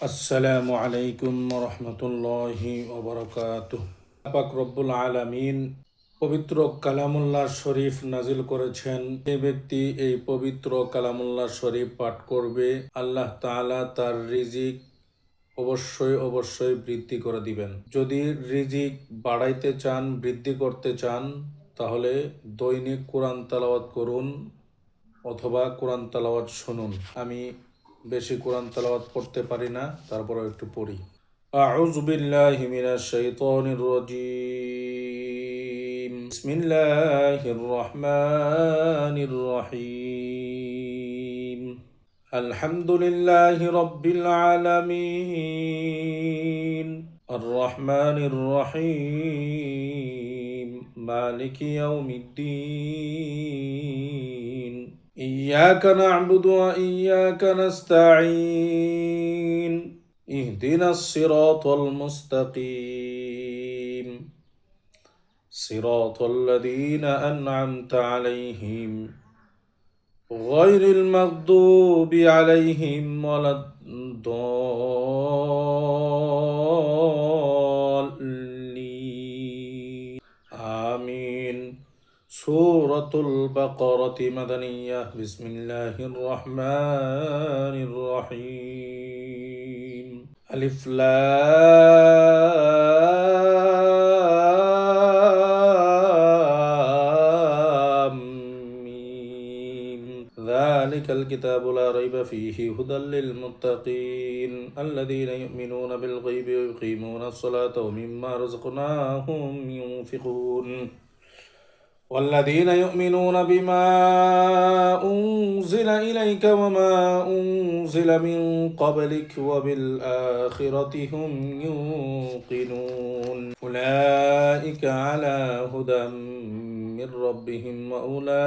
আসসালামু আলাইকুম রহমতুল্লাহি ওবরাকাতুহ। পাক রব্বুল আলামিন পবিত্র কালামুল্লাহ শরীফ নাজিল করেছেন। যে ব্যক্তি এই পবিত্র কালামুল্লাহ শরীফ পাঠ করবে, আল্লাহ তাআলা তার রিজিক অবশ্যই বৃদ্ধি করে দিবেন। যদি রিজিক বাড়াইতে চান, বৃদ্ধি করতে চান, তাহলে দৈনিক কোরআন তেলাওয়াত করুন অথবা কোরআন তেলাওয়াত শুনুন। আমি বেশি কোরআন তেলাওয়াত পড়তে পারি না, তারপরেও একটু পড়ি। আউযু বিল্লাহি মিনাশ শাইতানির রাজীম। বিসমিল্লাহির রহমানির রহিম। আলহামদুলিল্লাহি রাব্বিল আলামিন। আর রহমানির রহিম। মালিকি ইয়াউমিদ্দিন। إياك نعبد وإياك نستعين اهدنا الصراط المستقيم صراط الذين أنعمت عليهم غير المغضوب عليهم ولا الضالين آمين. সূরাতুল বাকারাহ মাদানিয়াহ। বিসমিল্লাহির রহমানির রহিম। আলিফ লাম মিম। যালিকাল কিতাবু লা রাইবা ফীহি হুদাল লিল মুত্তাকিন আল্লাযীনা ইউমিনুনা বিল গায়বি ওয়া ইউকিমুনাস সালাতা ওয়া মিম্মা রাযাকনাহুম ইউনফিকুন। والذين يؤمنون بما أنزل إليك وما أنزل من قبلك وبالآخرة هم يوقنون أولئك على هدى من ربهم وأولئك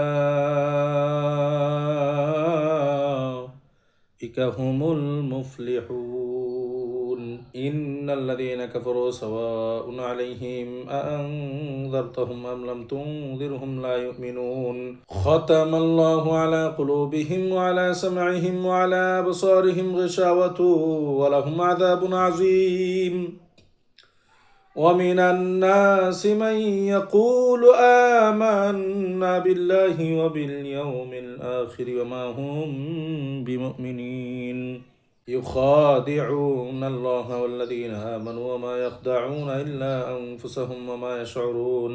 هم المفلحون إن الذين كفروا سواء عليهم أأنذرتهم أم لم تنذرهم لا يؤمنون ختم الله على قلوبهم وعلى سمعهم وعلى أبصارهم غشاوة ولهم عذاب عظيم ومن الناس من يقول آمنا بالله وباليوم الآخر وما هم بمؤمنين يخادعون الله والذين آمنوا وما يخدعون إلا أنفسهم وما يشعرون